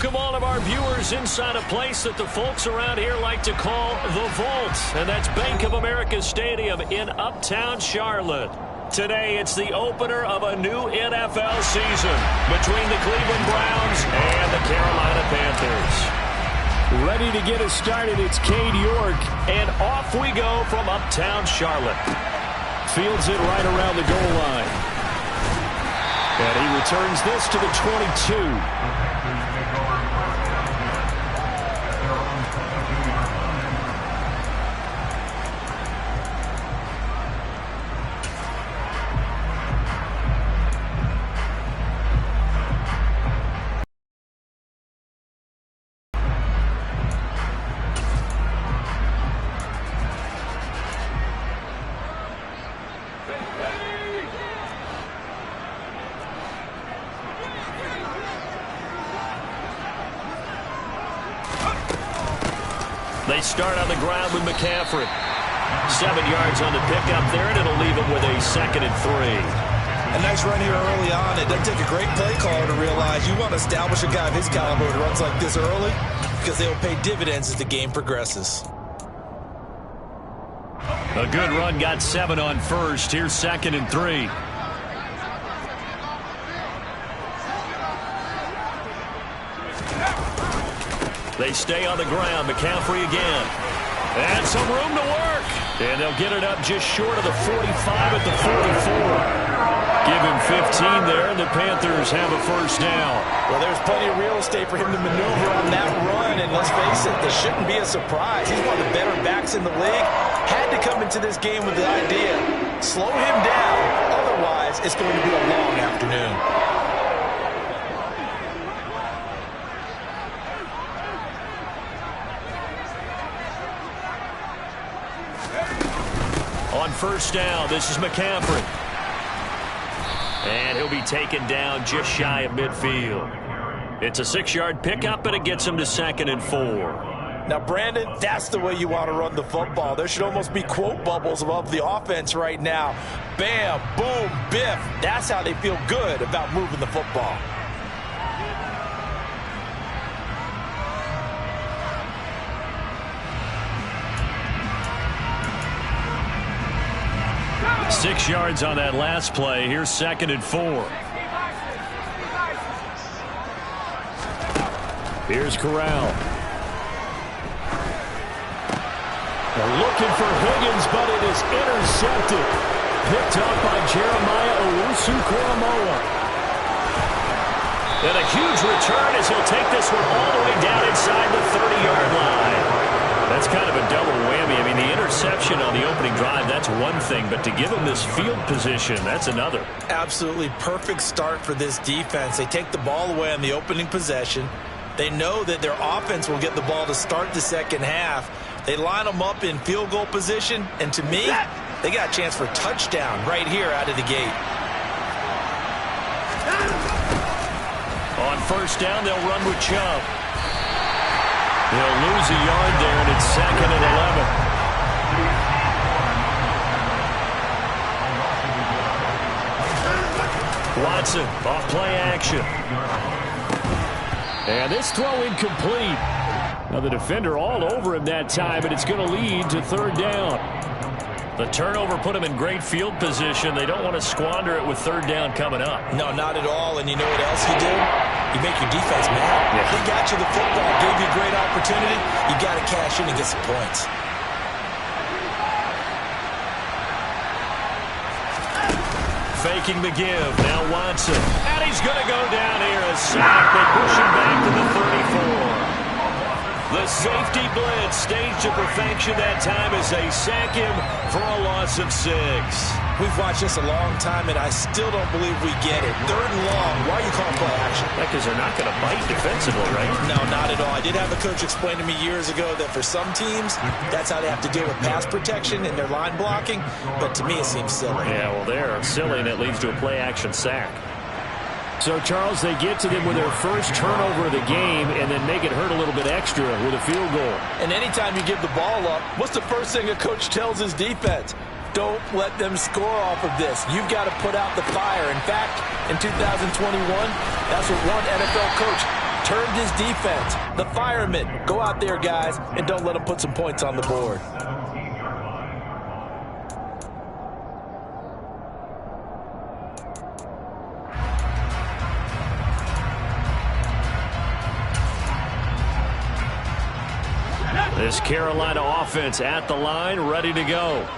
Welcome all of our viewers inside a place that the folks around here like to call the Vault, and that's Bank of America Stadium in Uptown Charlotte. Today, it's the opener of a new NFL season between the Cleveland Browns and the Carolina Panthers. Ready to get us started, it's Cade York, and off we go from Uptown Charlotte. Fields it right around the goal line. And he returns this to the 22. They start on the ground with McCaffrey. 7 yards on the pickup there, and it'll leave him with a 2nd and 3. A nice run here early on. It doesn't take a great play caller to realize you want to establish a guy of his caliber who runs like this early because they'll pay dividends as the game progresses. A good run, got 7 on first. Here's 2nd and 3. They stay on the ground. McCaffrey again. And some room to work. And they'll get it up just short of the 45 at the 44. Give him 15 there, and the Panthers have a first down. Well, there's plenty of real estate for him to maneuver on that run. And let's face it, this shouldn't be a surprise. He's one of the better backs in the league. Had to come into this game with the idea, slow him down. Otherwise, it's going to be a long afternoon. On first down, this is McCaffrey. And he'll be taken down just shy of midfield. It's a 6-yard pickup, and it gets him to 2nd and 4. Now, Brandon, that's the way you want to run the football. There should almost be quote bubbles above the offense right now. Bam, boom, biff. That's how they feel good about moving the football. Six yards on that last play. Here's 2nd and 4. Here's Corral. They're looking for Higgins, but it is intercepted. Picked up by Jeremiah Owusu-Koramoah. And a huge return as he'll take this one all the way down inside the 30-yard line. That's kind of a double whammy. I mean, the interception on the opening drive, that's one thing, but to give him this field position, that's another. Absolutely perfect start for this defense. They take the ball away on the opening possession. They know that their offense will get the ball to start the second half. They line them up in field goal position, and to me, they got a chance for a touchdown right here out of the gate. On first down, they'll run with Chubb. They'll lose a yard there, and it's 2nd and 11. Watson off play action. And this throw incomplete. Now the defender all over him that time, and it's going to lead to 3rd down. The turnover put him in great field position. They don't want to squander it with 3rd down coming up. No, not at all. And you know what else you do? You make your defense mad. Yeah. They got you the football, gave you a great opportunity. You got to cash in and get some points. Faking the give. Now Watson. And he's going to go down here. A sack. They push him back to the 34. The safety blitz staged to perfection that time as they sack him for a loss of 6. We've watched this a long time, and I still don't believe we get it. 3rd and long. Why are you calling play action? Because they're not going to bite defensively, right? No, not at all. I did have a coach explain to me years ago that for some teams, that's how they have to deal with pass protection and their line blocking. But to me, it seems silly. Yeah, well, they're silly, and it leads to a play-action sack. So, Charles, they get to them with their first turnover of the game and then make it hurt a little bit extra with a field goal. And anytime you give the ball up, what's the first thing a coach tells his defense? Don't let them score off of this. You've got to put out the fire. In fact, in 2021, that's what one NFL coach turned his defense. The firemen, go out there, guys, and don't let them put some points on the board. This Carolina offense at the line, ready to go.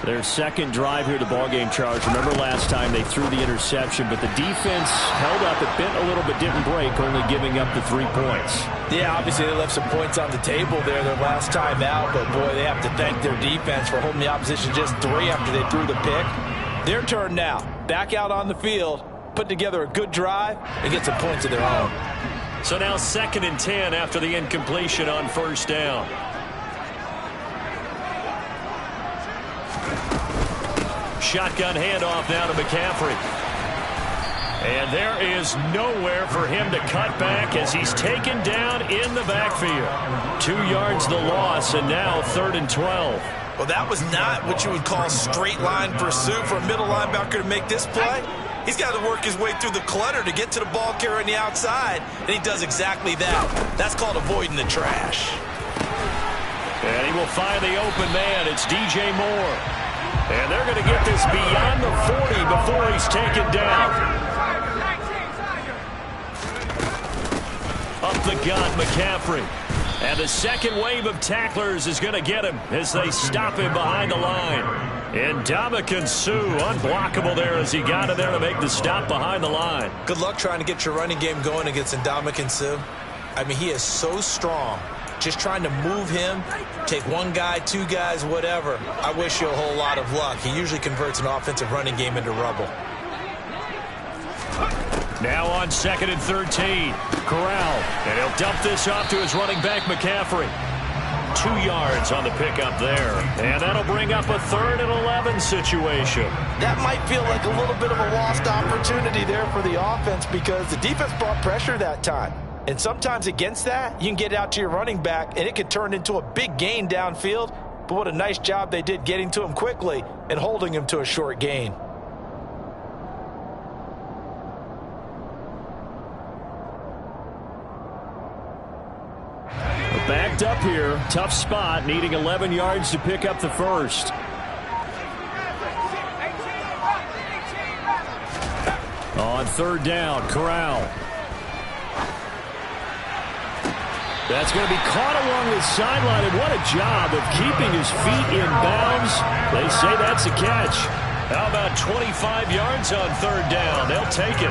Their second drive here, the ballgame charge. Remember last time they threw the interception, but the defense held up. It bent a little but didn't break, only giving up the 3 points. Yeah, obviously they left some points on the table there their last time out, but boy, they have to thank their defense for holding the opposition just 3 after they threw the pick. Their turn now. Back out on the field, put together a good drive, and get some points of their own. So now 2nd and 10 after the incompletion on first down. Shotgun handoff now to McCaffrey. And there is nowhere for him to cut back as he's taken down in the backfield. 2 yards the loss, and now 3rd and 12. Well, that was not what you would call straight line pursuit for a middle linebacker to make this play. He's got to work his way through the clutter to get to the ball carrier on the outside, and he does exactly that. That's called avoiding the trash. And he will find the open man. It's DJ Moore. And they're going to get this beyond the 40 before he's taken down. Up the gut, McCaffrey. And the second wave of tacklers is going to get him as they stop him behind the line. And Ndamukong Suh, unblockable there as he got in there to make the stop behind the line. Good luck trying to get your running game going against Ndamukong Suh. I mean, he is so strong. Just trying to move him, take 1 guy, 2 guys, whatever. I wish you a whole lot of luck. He usually converts an offensive running game into rubble. Now on 2nd and 13, Corral. And he'll dump this off to his running back, McCaffrey. 2 yards on the pickup there. And that'll bring up a 3rd and 11 situation. That might feel like a little bit of a lost opportunity there for the offense because the defense brought pressure that time. And sometimes against that, you can get out to your running back, and it could turn into a big gain downfield. But what a nice job they did getting to him quickly and holding him to a short gain. Backed up here, tough spot, needing 11 yards to pick up the first. On 3rd down, Corral. That's going to be caught along the sideline, and what a job of keeping his feet in bounds. They say that's a catch. How about 25 yards on 3rd down? They'll take it.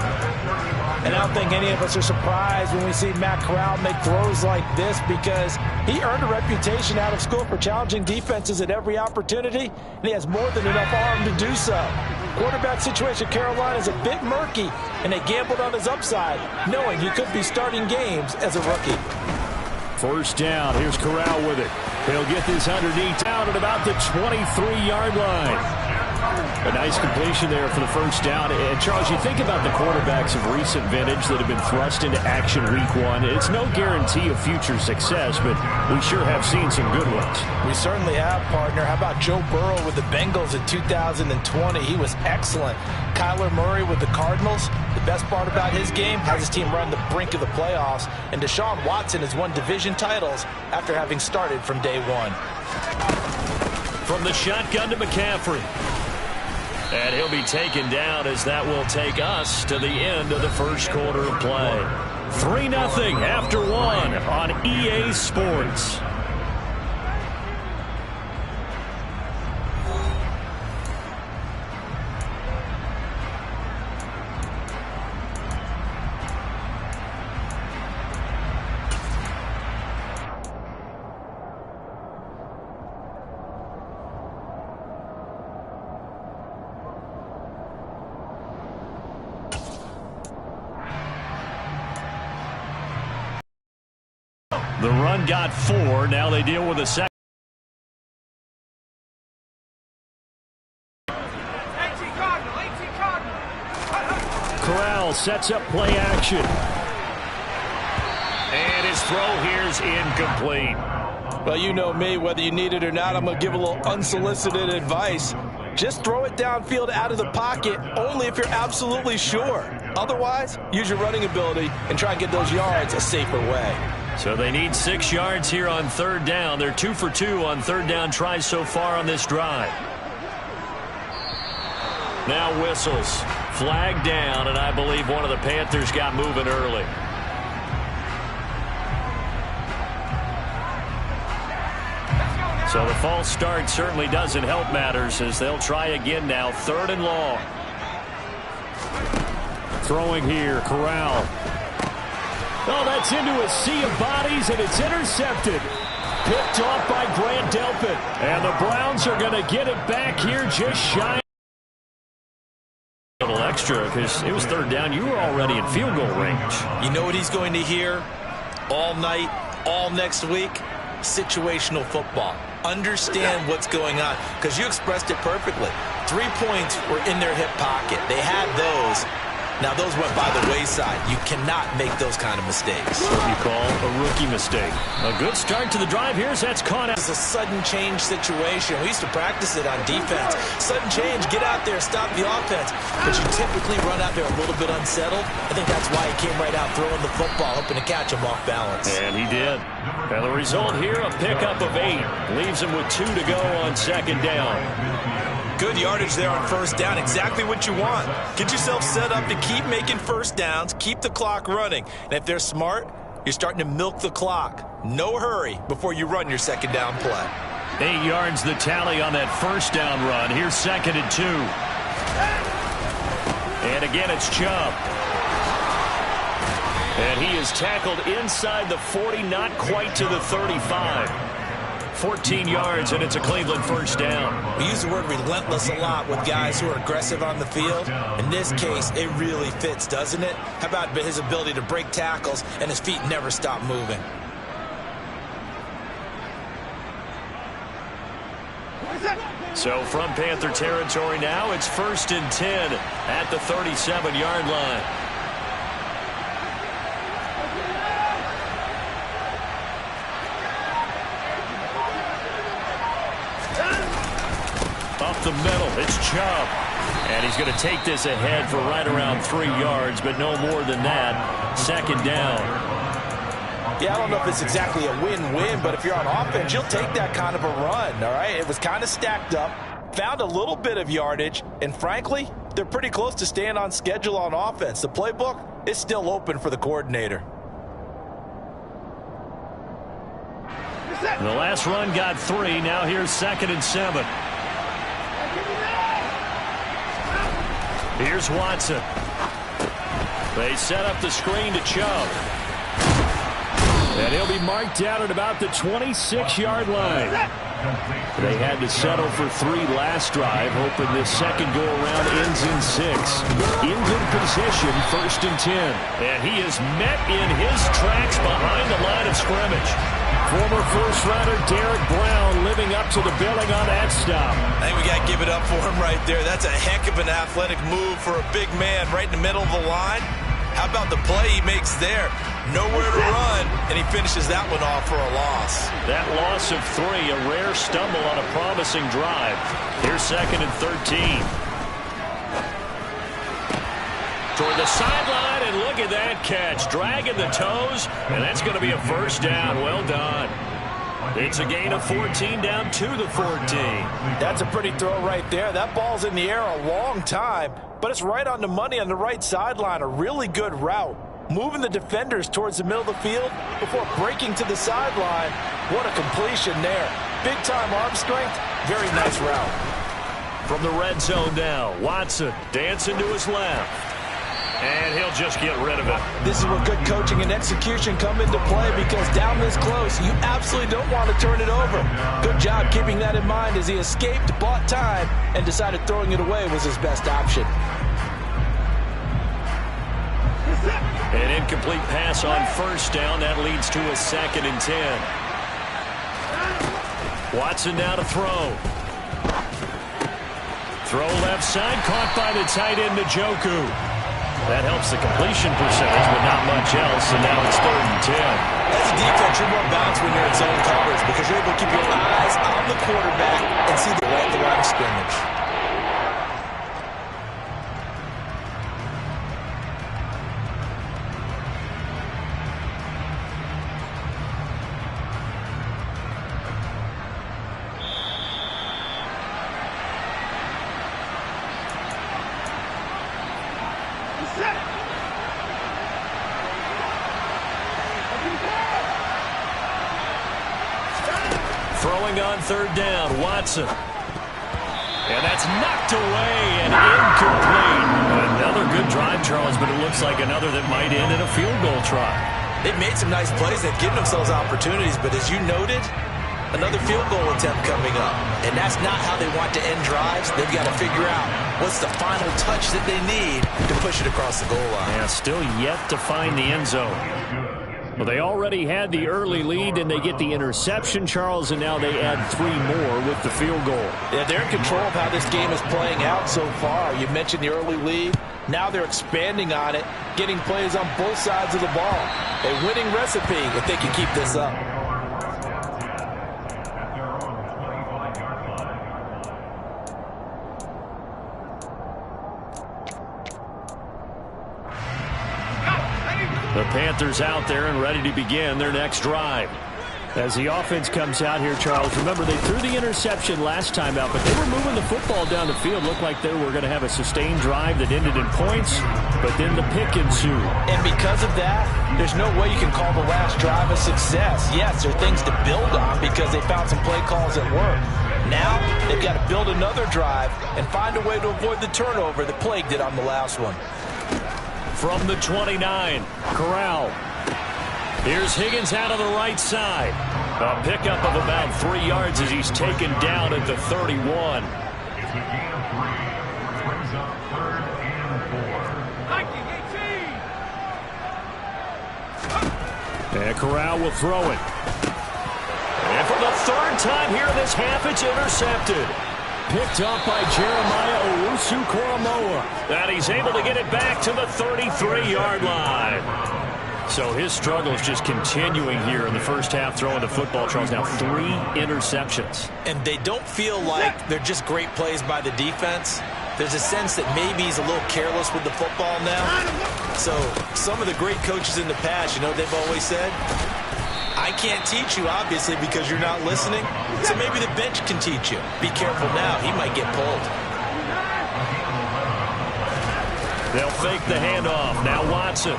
And I don't think any of us are surprised when we see Matt Corral make throws like this because he earned a reputation out of school for challenging defenses at every opportunity, and he has more than enough arm to do so. Quarterback situation Carolina is a bit murky, and they gambled on his upside, knowing he could be starting games as a rookie. 1st down. Here's Corral with it. He'll get this underneath down at about the 23-yard line. A nice completion there for the 1st down. And, Charles, you think about the quarterbacks of recent vintage that have been thrust into action week 1. It's no guarantee of future success, but we sure have seen some good ones. We certainly have, partner. How about Joe Burrow with the Bengals in 2020? He was excellent. Kyler Murray with the Cardinals. The best part about his game has his team run the brink of the playoffs. And Deshaun Watson has won division titles after having started from day 1. From the shotgun to McCaffrey. And he'll be taken down as that will take us to the end of the first quarter of play. 3-0 after 1 on EA Sports. The run got 4. Now they deal with a second. Corral sets up play action. And his throw here is incomplete. Well, you know me, whether you need it or not, I'm going to give a little unsolicited advice. Just throw it downfield out of the pocket, only if you're absolutely sure. Otherwise, use your running ability and try and get those yards a safer way. So they need 6 yards here on third down. They're 2 for 2 on third down tries so far on this drive. Now whistles. Flag down, and I believe one of the Panthers got moving early. So the false start certainly doesn't help matters as they'll try again now. 3rd and long. Throwing here, Corral. Oh, that's into a sea of bodies, and it's intercepted. Picked off by Grant Delpit. And the Browns are going to get it back here just shy. A little extra because it was 3rd down. You were already in field goal range. You know what he's going to hear all night, all next week? Situational football. Understand what's going on, because you expressed it perfectly. 3 points were in their hip pocket. They had those. Now, those went by the wayside. You cannot make those kind of mistakes. What you call a rookie mistake. A good start to the drive here as that's caught out. It's a sudden change situation. We used to practice it on defense. Sudden change, get out there, stop the offense. But you typically run out there a little bit unsettled. I think that's why he came right out throwing the football, hoping to catch him off balance. And he did. And the result here, a pickup of 8. Leaves him with 2 to go on 2nd down. Good yardage there on 1st down. Exactly what you want. Get yourself set up to keep making 1st downs, keep the clock running. And if they're smart, you're starting to milk the clock. No hurry before you run your 2nd down play. 8 yards the tally on that 1st down run. Here's 2nd and 2. And again, it's Chubb. And he is tackled inside the 40, not quite to the 35. 14 yards, and it's a Cleveland 1st down. We use the word relentless a lot with guys who are aggressive on the field. In this case, it really fits, doesn't it? How about his ability to break tackles and his feet never stop moving? So from Panther territory now, it's 1st and 10 at the 37-yard line. Up the middle, it's Chubb. And he's going to take this ahead for right around 3 yards, but no more than that. 2nd down. Yeah, I don't know if it's exactly a win-win, but if you're on offense, you'll take that kind of a run, all right? It was kind of stacked up, found a little bit of yardage, and frankly, they're pretty close to staying on schedule on offense. The playbook is still open for the coordinator. The last run got 3. Now here's 2nd and 7. Here's Watson. They set up the screen to Chubb. And he'll be marked down at about the 26-yard line. They had to settle for 3 last drive, hoping this second go-around ends in 6. In good position, 1st and 10. And he is met in his tracks behind the line of scrimmage. Former first-rounder Derek Brown living up to the billing on that stop. I think we got to give it up for him right there. That's a heck of an athletic move for a big man right in the middle of the line. How about the play he makes there? Nowhere to run, and he finishes that one off for a loss. That loss of 3, a rare stumble on a promising drive. Here's 2nd and 13. Toward the sideline, and look at that catch. Dragging the toes, and that's going to be a 1st down. Well done. It's a gain of 14 down to the 14. That's a pretty throw right there. That ball's in the air a long time, but it's right on the money on the right sideline. A really good route. Moving the defenders towards the middle of the field before breaking to the sideline. What a completion there. Big-time arm strength. Very nice route. From the red zone now, Watson dancing to his left. And he'll just get rid of it. This is where good coaching and execution come into play, because down this close, you absolutely don't want to turn it over. Good job keeping that in mind as he escaped, bought time, and decided throwing it away was his best option. An incomplete pass on 1st down. That leads to a 2nd and 10. Watson now to throw. Throw left side, caught by the tight end, Njoku. That helps the completion percentage, but not much else, and now it's 3rd and 10. As a defense, you're more balanced when you're in zone coverage because you're able to keep your eyes on the quarterback and see the line of scrimmage. Throwing on third down, Watson. And that's knocked away and incomplete. Another good drive, Charles, but it looks like another that might end in a field goal try. They've made some nice plays. They've given themselves opportunities, but as you noted, another field goal attempt coming up. And that's not how they want to end drives. They've got to figure out what's the final touch that they need to push it across the goal line. Yeah, still yet to find the end zone. Well, they already had the early lead, and they get the interception, Charles, and now they add 3 more with the field goal. Yeah, they're in control of how this game is playing out so far. You mentioned the early lead. Now they're expanding on it, getting plays on both sides of the ball. A winning recipe if they can keep this up. The Panthers out there and ready to begin their next drive. As the offense comes out here, Charles, remember they threw the interception last time out, but they were moving the football down the field. Looked like they were going to have a sustained drive that ended in points, but then the pick ensued. And because of that, there's no way you can call the last drive a success. Yes, there are things to build on because they found some play calls that work. Now they've got to build another drive and find a way to avoid the turnover that plagued it on the last one. From the 29, Corral. Here's Higgins out of the right side. A pickup of about 3 yards as he's taken down at the 31. And Corral will throw it. And for the 3rd time here in this half, it's intercepted. Picked up by Jeremiah Owusu-Koramoah. And he's able to get it back to the 33-yard line. So his struggles just continuing here in the first half, throwing the football, Charles. Now 3 interceptions. And they don't feel like they're just great plays by the defense. There's a sense that maybe he's a little careless with the football now. So some of the great coaches in the past, you know, they've always said, I can't teach you, obviously, because you're not listening. So maybe the bench can teach you. Be careful now. He might get pulled. They'll fake the handoff. Now Watson.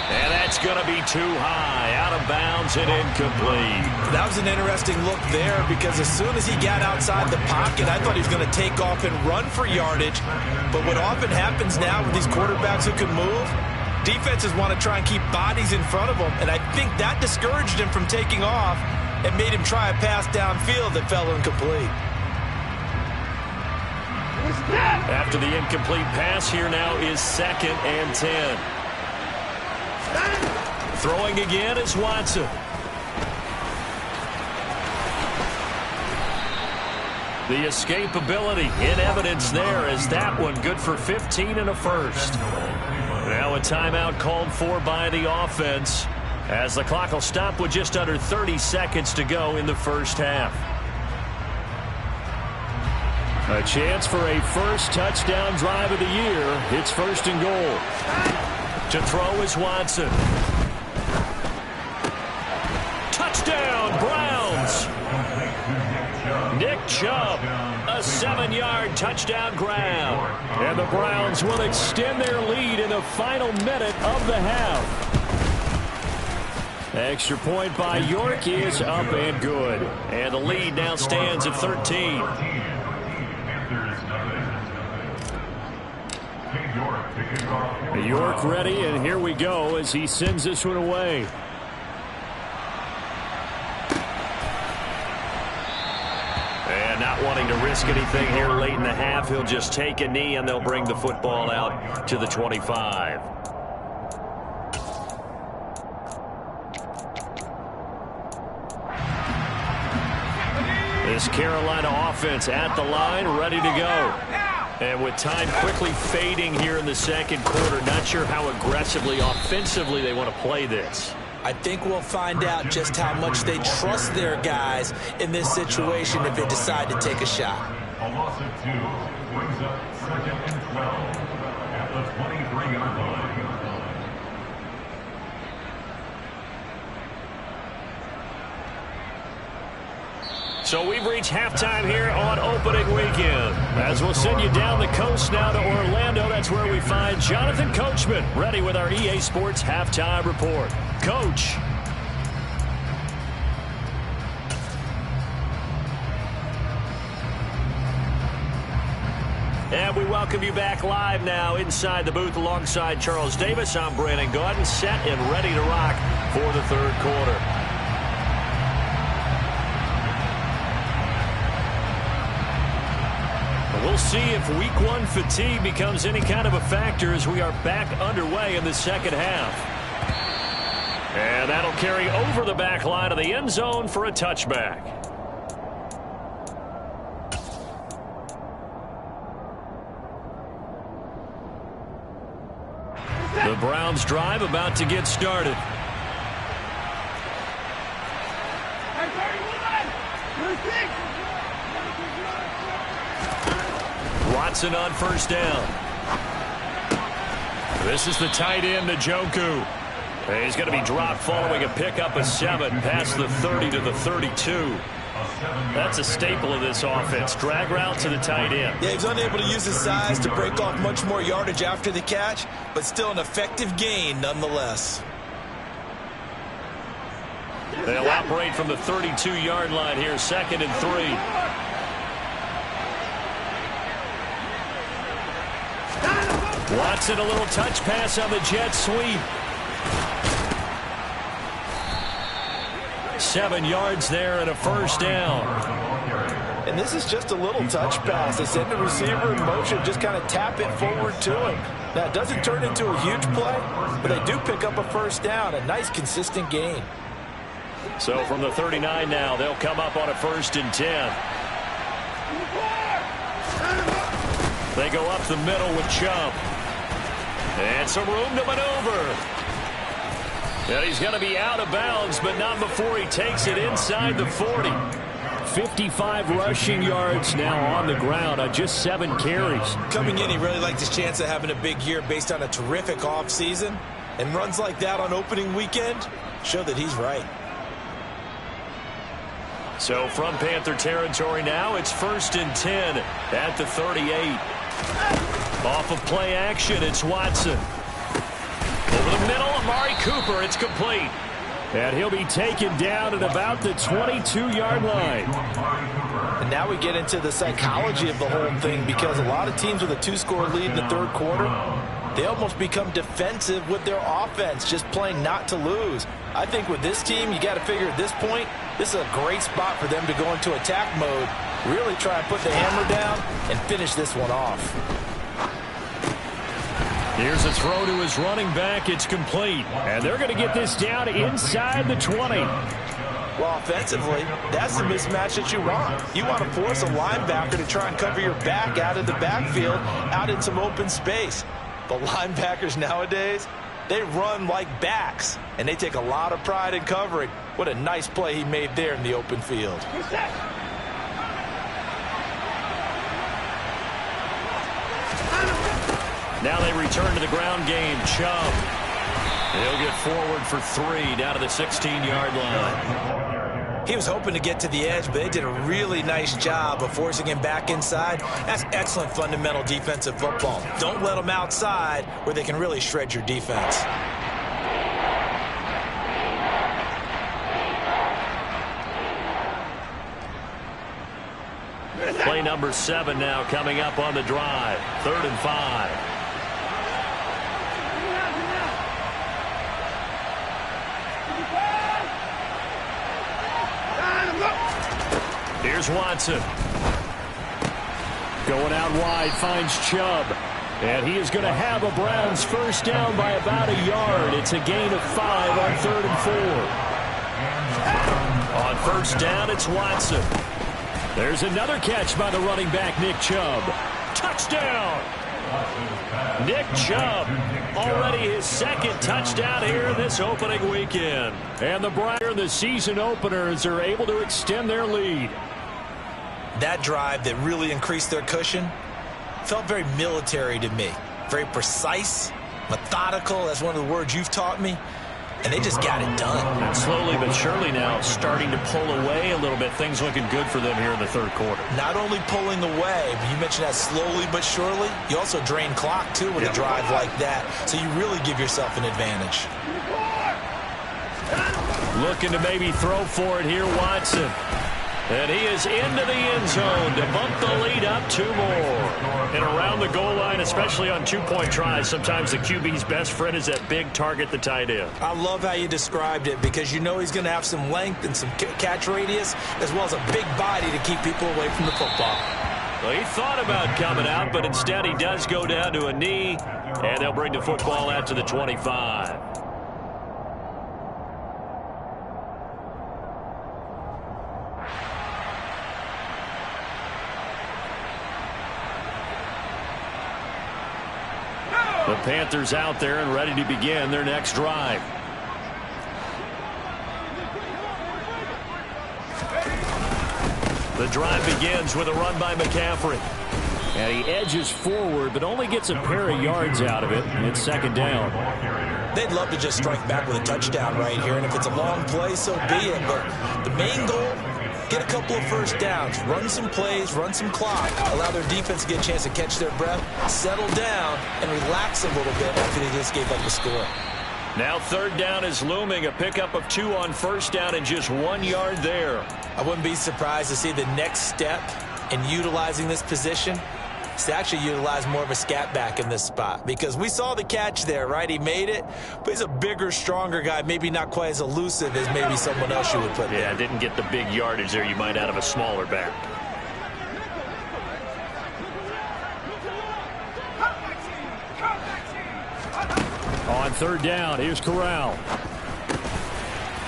And that's going to be too high. Out of bounds and incomplete. That was an interesting look there because as soon as he got outside the pocket, I thought he was going to take off and run for yardage. But what often happens now with these quarterbacks who can move, defenses want to try and keep bodies in front of them, and I think that discouraged him from taking off and made him try a pass downfield that fell incomplete. After the incomplete pass, here now is 2nd and 10. Throwing again is Watson. The escapability in evidence there as that one good for 15 and a first. Now a timeout called for by the offense as the clock will stop with just under 30 seconds to go in the first half. A chance for a first touchdown drive of the year. It's 1st and goal. To throw is Watson. Touchdown, Browns. Nick Chubb, a 7-yard touchdown grab. And the Browns will extend their lead in the final minute of the half. Extra point by York is up and good. And the lead now stands at 13. York ready, and here we go as he sends this one away. And not wanting to risk anything here late in the half, he'll just take a knee and they'll bring the football out to the 25. This Carolina offense at the line, ready to go. And with time quickly fading here in the second quarter, not sure how aggressively, offensively they want to play this. I think we'll find out just how much they trust their guys in this situation if they decide to take a shot. A loss of 2 brings up 2nd and 12 at the 23-yard line. So we've reached halftime here on opening weekend. As we'll send you down the coast now to Orlando, that's where we find Jonathan Coachman ready with our EA Sports Halftime Report. Coach. And we welcome you back live now inside the booth alongside Charles Davis. I'm Brandon Gaudin, set and ready to rock for the third quarter. We'll see if week one fatigue becomes any kind of a factor as we are back underway in the second half. And that'll carry over the back line of the end zone for a touchback. The Browns drive about to get started. Watson on first down. This is the tight end, Njoku. He's going to be dropped following a pickup of 7 past the 30 to the 32. That's a staple of this offense. Drag route to the tight end. Yeah, he's unable to use his size to break off much more yardage after the catch, but still an effective gain nonetheless. They'll operate from the 32-yard line here, 2nd and 3. Watson, a little touch pass on the jet sweep. 7 yards there and a first down. And this is just a little touch pass. They send the receiver in motion, just kind of tap it forward to him. Now, it doesn't turn into a huge play, but they do pick up a first down, a nice, consistent gain. So from the 39 now, they'll come up on a 1st and 10. They go up the middle with Chubb. And some room to maneuver. And he's going to be out of bounds, but not before he takes it inside the 40. 55 rushing yards now on the ground on just 7 carries. Coming in, he really liked his chance of having a big year based on a terrific offseason. And runs like that on opening weekend show that he's right. So from Panther territory now, it's 1st and 10 at the 38. Off of play action, it's Watson. Over the middle, Amari Cooper, it's complete. And he'll be taken down at about the 22-yard line. And now we get into the psychology of the whole thing, because a lot of teams with a 2-score lead in the third quarter, they almost become defensive with their offense, just playing not to lose. I think with this team, you got to figure at this point, this is a great spot for them to go into attack mode, really try and put the hammer down and finish this one off. Here's a throw to his running back. It's complete. And they're going to get this down inside the 20. Well, offensively, that's the mismatch that you want. You want to force a linebacker to try and cover your back out of the backfield, out in some open space. But linebackers nowadays, they run like backs, and they take a lot of pride in covering. What a nice play he made there in the open field. Now they return to the ground game. Chubb. He'll get forward for 3 down to the 16-yard line. He was hoping to get to the edge, but they did a really nice job of forcing him back inside. That's excellent fundamental defensive football. Don't let them outside where they can really shred your defense. Play number 7 now coming up on the drive. 3rd and 5. Here's Watson. Going out wide, finds Chubb. And he is going to have a Browns first down by about a yard. It's a gain of 5 on 3rd and 4. On first down, it's Watson. There's another catch by the running back, Nick Chubb. Touchdown! Nick Chubb, already his 2nd touchdown here this opening weekend. And the Browns in the season openers are able to extend their lead. That drive that really increased their cushion felt very military to me. Very precise, methodical, that's one of the words you've taught me. And they just got it done. And slowly but surely now starting to pull away a little bit. Things looking good for them here in the third quarter. Not only pulling away, but you mentioned that slowly but surely. You also drain clock, too, with a drive like that. So you really give yourself an advantage. Looking to maybe throw for it here, Watson. And he is into the end zone to bump the lead up 2 more. And around the goal line, especially on 2-point tries, sometimes the QB's best friend is that big target, the tight end. I love how you described it because you know he's going to have some length and some catch radius as well as a big body to keep people away from the football. Well, he thought about coming out, but instead he does go down to a knee, and they'll bring the football out to the 25. The Panthers out there and ready to begin their next drive. The drive begins with a run by McCaffrey. And he edges forward, but only gets a pair of yards out of it. And it's 2nd down. They'd love to just strike back with a touchdown right here. And if it's a long play, so be it. But the main goal, get a couple of first downs, run some plays, run some clock, allow their defense to get a chance to catch their breath, settle down, and relax a little bit after they just gave up the score. Now 3rd down is looming, a pickup of 2 on 1st down and just 1 yard there. I wouldn't be surprised to see the next step in utilizing this position is to actually utilize more of a scat back in this spot because we saw the catch there, right? He made it, but he's a bigger, stronger guy, maybe not quite as elusive as maybe someone else you would put there. Yeah, didn't get the big yardage there you might out of a smaller back. On 3rd down, here's Corral.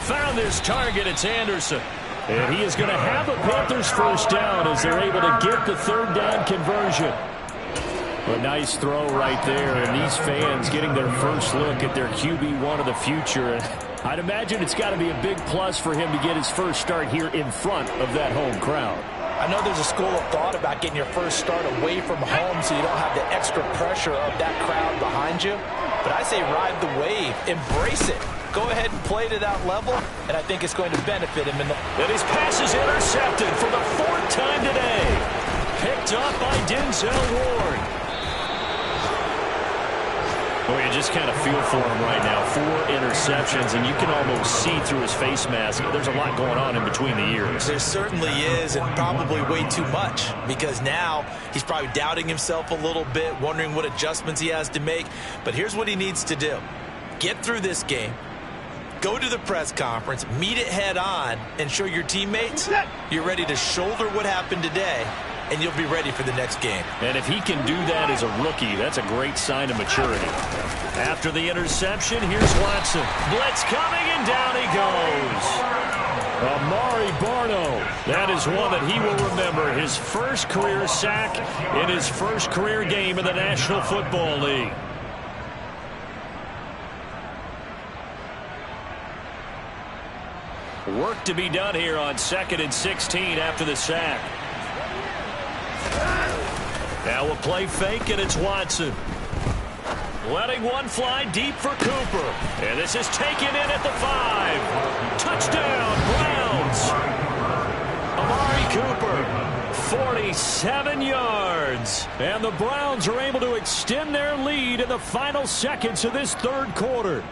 Found this target, it's Anderson. And he is going to have a Panthers 1st down as they're able to get the 3rd down conversion. A nice throw right there, and these fans getting their first look at their QB1 of the future. And I'd imagine it's got to be a big plus for him to get his first start here in front of that home crowd. I know there's a school of thought about getting your first start away from home so you don't have the extra pressure of that crowd behind you. But I say ride the wave, embrace it. Go ahead and play to that level, and I think it's going to benefit him. And his pass is intercepted for the 4th time today. Picked up by Denzel Ward. Boy, you just kind of feel for him right now. 4 interceptions, and you can almost see through his face mask. There's a lot going on in between the ears. There certainly is, and probably way too much, because now he's probably doubting himself a little bit, wondering what adjustments he has to make. But here's what he needs to do. Get through this game. Go to the press conference, meet it head on, and show your teammates you're ready to shoulder what happened today, and you'll be ready for the next game. And if he can do that as a rookie, that's a great sign of maturity. After the interception, here's Watson. Blitz coming, and down he goes. Amari Barno. That is one that he will remember. His first career sack in his first career game in the National Football League. Work to be done here on 2nd and 16 after the sack. Now a play fake, and it's Watson. Letting one fly deep for Cooper. And this is taken in at the 5. Touchdown, Browns. Amari Cooper, 47 yards. And the Browns are able to extend their lead in the final seconds of this 3rd quarter.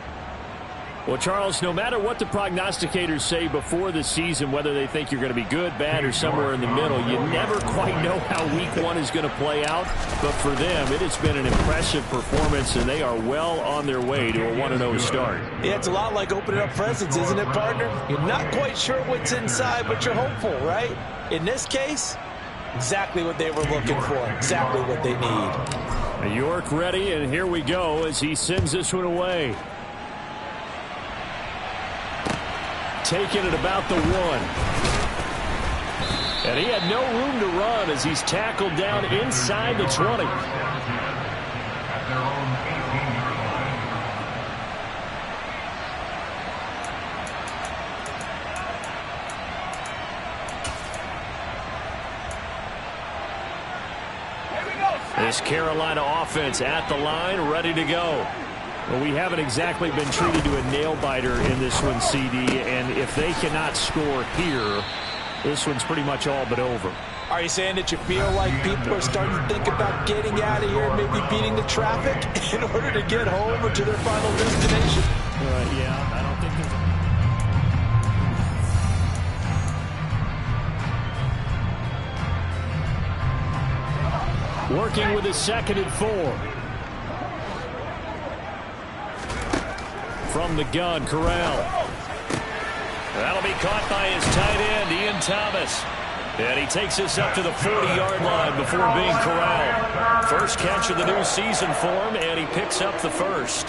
Well, Charles, no matter what the prognosticators say before the season, whether they think you're going to be good, bad, or somewhere in the middle, you never quite know how week 1 is going to play out. But for them, it has been an impressive performance, and they are well on their way to a 1-0 start. Yeah, it's a lot like opening up presents, isn't it, partner? You're not quite sure what's inside, but you're hopeful, right? In this case, exactly what they were looking for, exactly what they need. York ready, and here we go as he sends this one away. Taken at about the 1. And he had no room to run as he's tackled down inside the 20. At their own 18-yard line. This Carolina offense at the line, ready to go. Well, we haven't exactly been treated to a nail-biter in this one, CD, and if they cannot score here, this one's pretty much all but over. Are you saying that you feel like people are starting to think about getting out of here, maybe beating the traffic in order to get home or to their final destination? Yeah, I don't think there's working with a 2nd and 4. From the gun, Corral. That'll be caught by his tight end, Ian Thomas. And he takes this up to the 40-yard line before being corralled. First catch of the new season for him, and he picks up the first.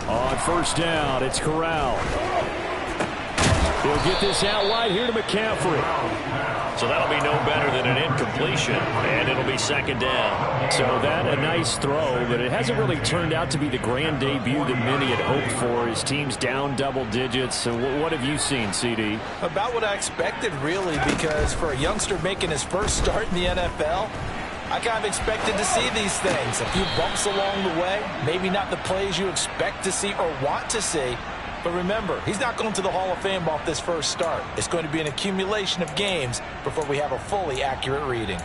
On first down, it's Corral. He'll get this out wide here to McCaffrey. So that'll be no better than an incompletion, and it'll be 2nd down. So that a nice throw, but it hasn't really turned out to be the grand debut that many had hoped for. His team's down double digits. So what have you seen, CD? About what I expected, really, because for a youngster making his first start in the NFL, I kind of expected to see these things. A few bumps along the way, maybe not the plays you expect to see or want to see. But remember, he's not going to the Hall of Fame off this first start. It's going to be an accumulation of games before we have a fully accurate reading.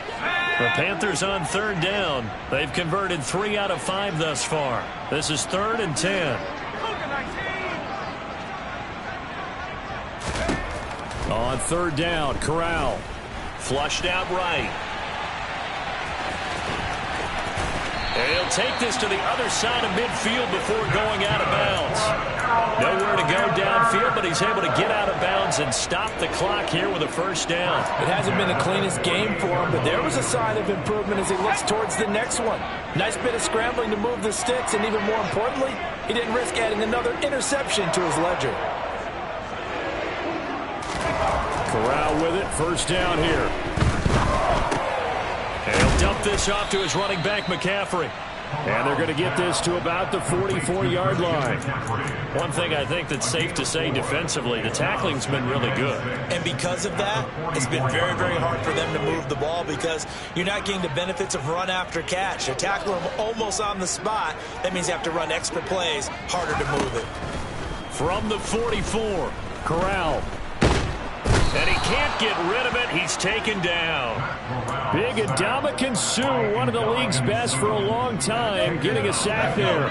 The Panthers on 3rd down. They've converted 3 out of 5 thus far. This is 3rd and 10. On 3rd down, Corral. Flushed out right. And he'll take this to the other side of midfield before going out of bounds. Nowhere to go downfield, but he's able to get out of bounds and stop the clock here with a first down. It hasn't been the cleanest game for him, but there was a sign of improvement as he looks towards the next one. Nice bit of scrambling to move the sticks, and even more importantly, he didn't risk adding another interception to his ledger. Corral with it, first down here. And he'll dump this off to his running back, McCaffrey. And they're going to get this to about the 44-yard line. One thing I think that's safe to say defensively, the tackling's been really good. And because of that, it's been very, very hard for them to move the ball because you're not getting the benefits of run after catch. They tackle him almost on the spot. That means you have to run extra plays, harder to move it. From the 44, Corral. And he can't get rid of it. He's taken down. Big Ndamukong Suh, one of the league's best for a long time, getting a sack there.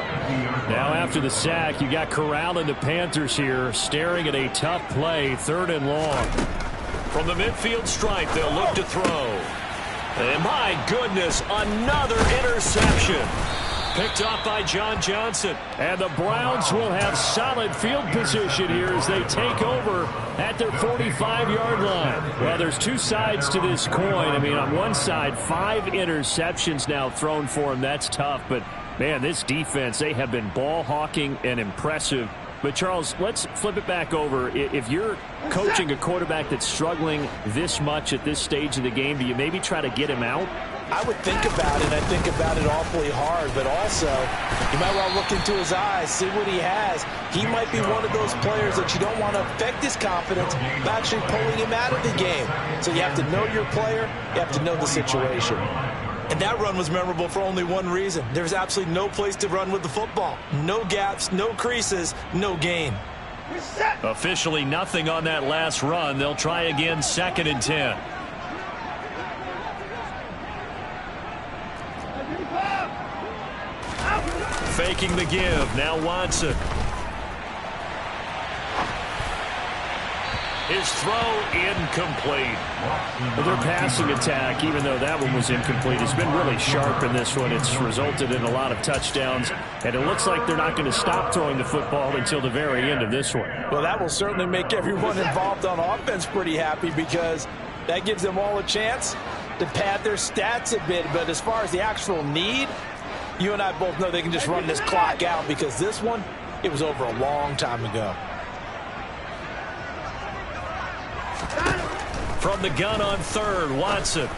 Now after the sack, you got Corral and the Panthers here staring at a tough play, 3rd and long. From the midfield stripe, they'll look to throw. And my goodness, another interception. Picked off by John Johnson. And the Browns will have solid field position here as they take over at their 45-yard line. Well, there's two sides to this coin. I mean, on one side, 5 interceptions now thrown for him. That's tough. But, man, this defense, they have been ball hawking and impressive. But, Charles, let's flip it back over. If you're coaching a quarterback that's struggling this much at this stage of the game, do you maybe try to get him out? I would think about it. I think about it awfully hard, but also you might want to look into his eyes, see what he has. He might be one of those players that you don't want to affect his confidence by actually pulling him out of the game. So you have to know your player. You have to know the situation. And that run was memorable for only one reason. There's absolutely no place to run with the football. No gaps, no creases, no gain. Officially nothing on that last run. They'll try again, 2nd and 10. Faking the give. Now Watson. His throw incomplete. Well, their passing attack, even though that one was incomplete, has been really sharp in this one. It's resulted in a lot of touchdowns, and it looks like they're not going to stop throwing the football until the very end of this one. Well, that will certainly make everyone involved on offense pretty happy because that gives them all a chance to pad their stats a bit. But as far as the actual need, you and I both know they can just run this clock out because this one, it was over a long time ago. From the gun on 3rd, Watson.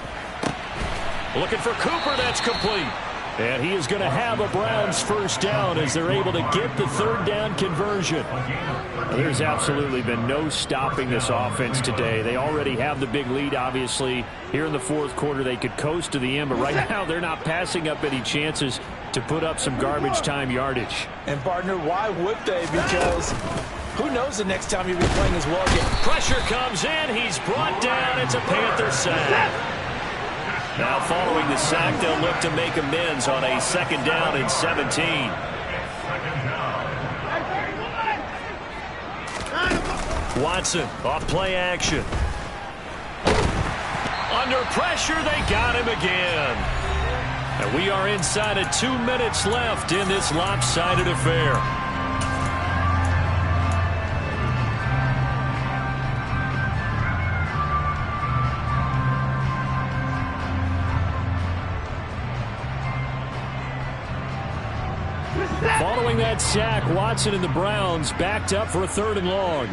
Looking for Cooper, that's complete. And he is going to have a Browns first down as they're able to get the 3rd down conversion. Now, there's absolutely been no stopping this offense today. They already have the big lead, obviously. Here in the 4th quarter, they could coast to the end, but right now they're not passing up any chances to put up some garbage time yardage. And, partner, why would they? Because who knows the next time you'll be playing as well again. Pressure comes in. He's brought down. It's a Panther sack. Now following the sack, they'll look to make amends on a 2nd down and 17. Watson off play action. Under pressure, they got him again. And we are inside of 2 minutes left in this lopsided affair. Following that sack, Watson and the Browns backed up for a 3rd and long.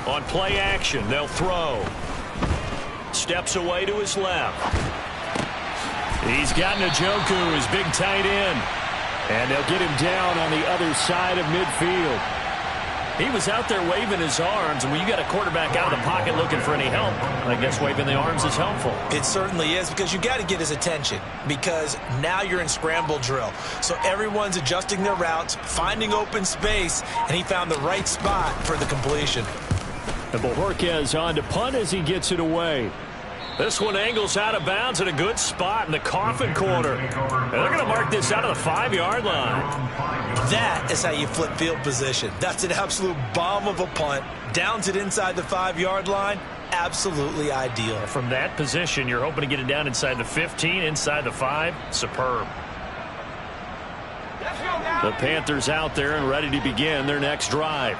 On play action, they'll throw. Steps away to his left. He's got Njoku, his big tight end. And they'll get him down on the other side of midfield. He was out there waving his arms, and when you got a quarterback out of the pocket looking for any help, I guess waving the arms is helpful. It certainly is, because you got to get his attention, because now you're in scramble drill. So everyone's adjusting their routes, finding open space, and he found the right spot for the completion. And Bojorquez on to punt as he gets it away. This one angles out of bounds at a good spot in the coffin corner. And they're going to mark this out of the 5-yard line. That is how you flip field position. That's an absolute bomb of a punt. Downs it inside the 5-yard line. Absolutely ideal. From that position, you're hoping to get it down inside the 15, inside the 5. Superb. The Panthers out there and ready to begin their next drive.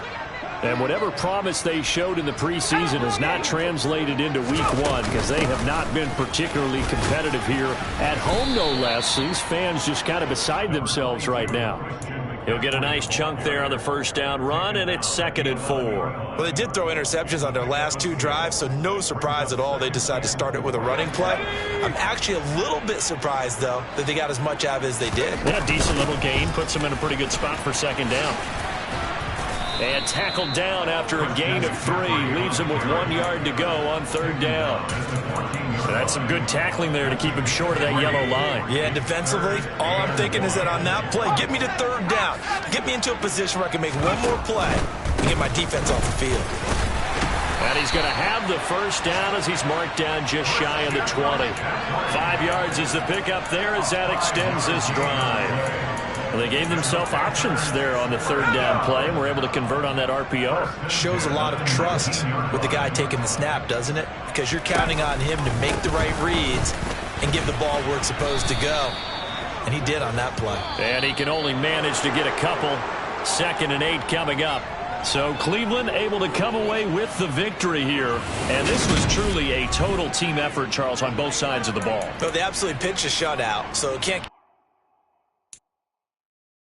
And whatever promise they showed in the preseason has not translated into week 1, because they have not been particularly competitive here at home, no less. These fans just kind of beside themselves right now. He'll get a nice chunk there on the 1st down run, and it's 2nd and 4. Well, they did throw interceptions on their last 2 drives, so no surprise at all they decided to start it with a running play. I'm actually a little bit surprised, though, that they got as much out of it as they did. Yeah, decent little gain. Puts them in a pretty good spot for 2nd down. And tackled down after a gain of 3. Leaves him with 1 yard to go on 3rd down. So that's some good tackling there to keep him short of that yellow line. Yeah, defensively, all I'm thinking is that on that play, get me to 3rd down. Get me into a position where I can make one more play and get my defense off the field. And he's going to have the 1st down as he's marked down just shy of the 20. 5 yards is the pickup there as that extends this drive. Well, they gave themselves options there on the 3rd down play, and were able to convert on that RPO. Shows a lot of trust with the guy taking the snap, doesn't it? Because you're counting on him to make the right reads and give the ball where it's supposed to go. And he did on that play. And he can only manage to get a couple. 2nd and 8 coming up. So Cleveland able to come away with the victory here. And this was truly a total team effort, Charles, on both sides of the ball. But they absolutely pitched a shutout, so it can't